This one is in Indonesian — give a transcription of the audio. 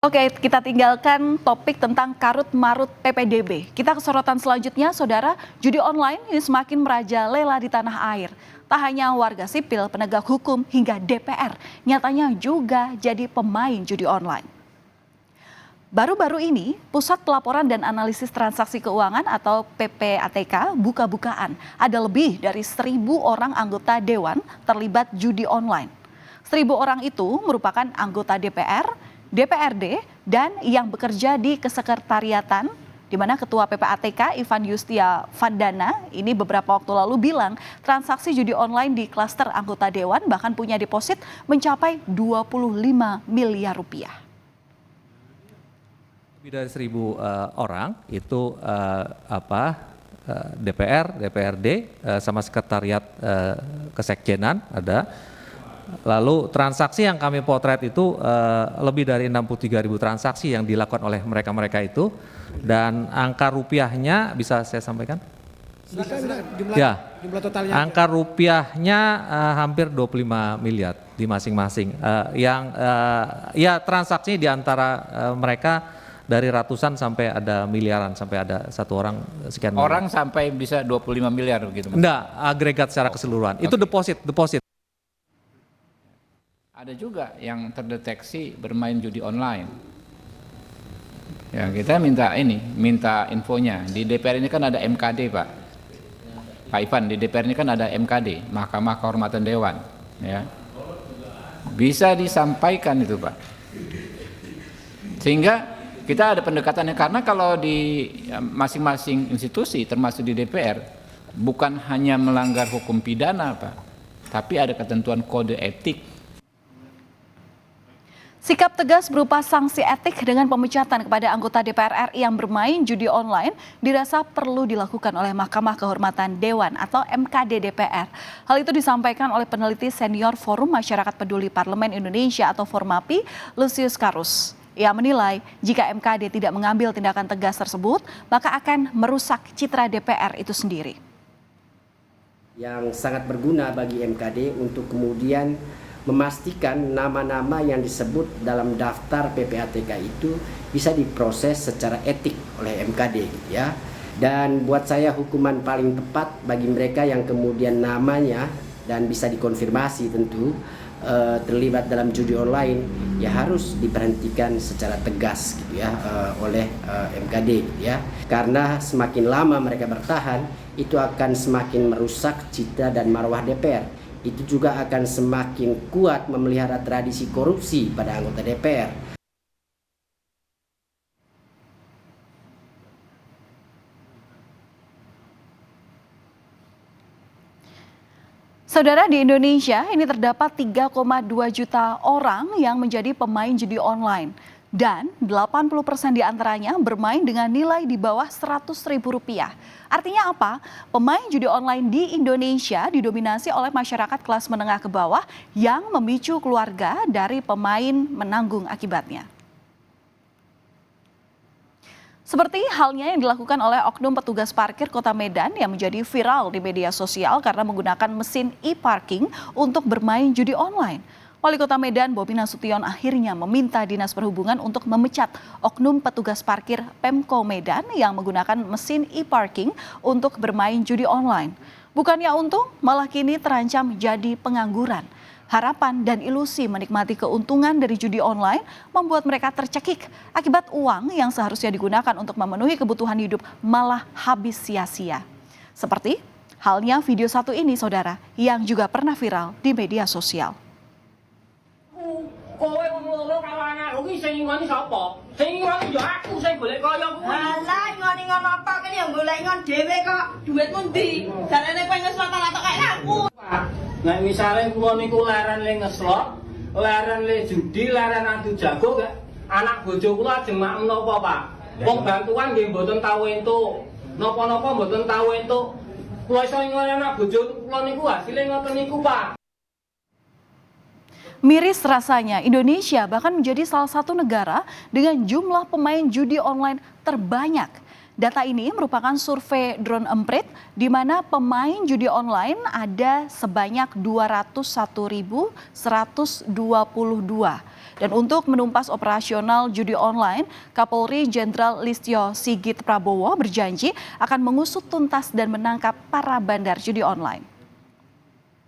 Oke, kita tinggalkan topik tentang karut-marut PPDB. Kita ke sorotan selanjutnya, saudara. Judi online ini semakin merajalela di tanah air. Tak hanya warga sipil, penegak hukum, hingga DPR nyatanya juga jadi pemain judi online. Baru-baru ini, Pusat Pelaporan dan Analisis Transaksi Keuangan atau PPATK buka-bukaan. Ada lebih dari 1.000 orang anggota Dewan terlibat judi online. 1.000 orang itu merupakan anggota DPR, DPRD, dan yang bekerja di kesekretariatan, di mana Ketua PPATK Ivan Yustia Vandana ini beberapa waktu lalu bilang transaksi judi online di klaster anggota Dewan bahkan punya deposit mencapai 25 miliar rupiah. Lebih dari 1.000 orang itu DPR, DPRD sama sekretariat kesekjenan ada. Lalu transaksi yang kami potret itu lebih dari 63.000 transaksi yang dilakukan oleh mereka-mereka itu, dan angka rupiahnya bisa saya sampaikan? Jumlah totalnya. Angka rupiahnya hampir 25 miliar di masing-masing. Ya transaksi di antara mereka dari ratusan sampai ada miliaran, sampai ada satu orang sekian miliar. Orang sampai bisa 25 miliar gitu? Enggak, agregat secara keseluruhan. Itu deposit. Ada juga yang terdeteksi bermain judi online. Ya, kita minta infonya. Di DPR ini kan ada MKD, Pak Ivan, di DPR ini kan ada MKD, Mahkamah Kehormatan Dewan. Ya. Bisa disampaikan itu, Pak. Sehingga kita ada pendekatannya, karena kalau di masing-masing institusi, termasuk di DPR, bukan hanya melanggar hukum pidana, Pak, tapi ada ketentuan kode etik. Sikap tegas berupa sanksi etik dengan pemecatan kepada anggota DPR RI yang bermain judi online dirasa perlu dilakukan oleh Mahkamah Kehormatan Dewan atau MKD DPR. Hal itu disampaikan oleh peneliti senior Forum Masyarakat Peduli Parlemen Indonesia atau Formapi, Lusius Karus. Ia menilai jika MKD tidak mengambil tindakan tegas tersebut, maka akan merusak citra DPR itu sendiri. Yang sangat berguna bagi MKD untuk kemudian memastikan nama-nama yang disebut dalam daftar PPATK itu bisa diproses secara etik oleh MKD, ya. Dan buat saya hukuman paling tepat bagi mereka yang kemudian namanya dan bisa dikonfirmasi tentu terlibat dalam judi online, ya harus diberhentikan secara tegas gitu ya oleh MKD gitu ya. Karena semakin lama mereka bertahan, itu akan semakin merusak citra dan marwah DPR. Itu juga akan semakin kuat memelihara tradisi korupsi pada anggota DPR. Saudara, di Indonesia ini terdapat 3,2 juta orang yang menjadi pemain judi online. Dan 80% diantaranya bermain dengan nilai di bawah Rp100.000. Artinya apa? Pemain judi online di Indonesia didominasi oleh masyarakat kelas menengah ke bawah yang memicu keluarga dari pemain menanggung akibatnya. Seperti halnya yang dilakukan oleh oknum petugas parkir Kota Medan yang menjadi viral di media sosial karena menggunakan mesin e-parking untuk bermain judi online. Wali Kota Medan Bobi Nasution akhirnya meminta Dinas Perhubungan untuk memecat oknum petugas parkir Pemko Medan yang menggunakan mesin e-parking untuk bermain judi online. Bukannya untung, malah kini terancam jadi pengangguran. Harapan dan ilusi menikmati keuntungan dari judi online membuat mereka tercekik akibat uang yang seharusnya digunakan untuk memenuhi kebutuhan hidup malah habis sia-sia. Seperti halnya video satu ini, saudara, yang juga pernah viral di media sosial. Kowe wong loro karo anakku ki sing ngoni sapa? Sing ngoni yo aku sing golek kaya kuwi. Alah ngoni ngono apa kene yo golek ngon dhewe kok. Duitmu ndi? Jarene kowe ngeslot tak kaya aku. Nek misale kula niku leren le ngeslot, leren le judi, leren adu jago gak anak bojo kula ajeng mak menapa, Pak? Wong bantuan nggih mboten tau entuk. Napa-napa mboten tau entuk. Kula iso ngene anak bojo kula niku hasile ngoten niku, Pak. Miris rasanya, Indonesia bahkan menjadi salah satu negara dengan jumlah pemain judi online terbanyak. Data ini merupakan survei Drone Emprit, di mana pemain judi online ada sebanyak 201.122. Dan untuk menumpas operasional judi online, Kapolri Jenderal Listio Sigit Prabowo berjanji akan mengusut tuntas dan menangkap para bandar judi online.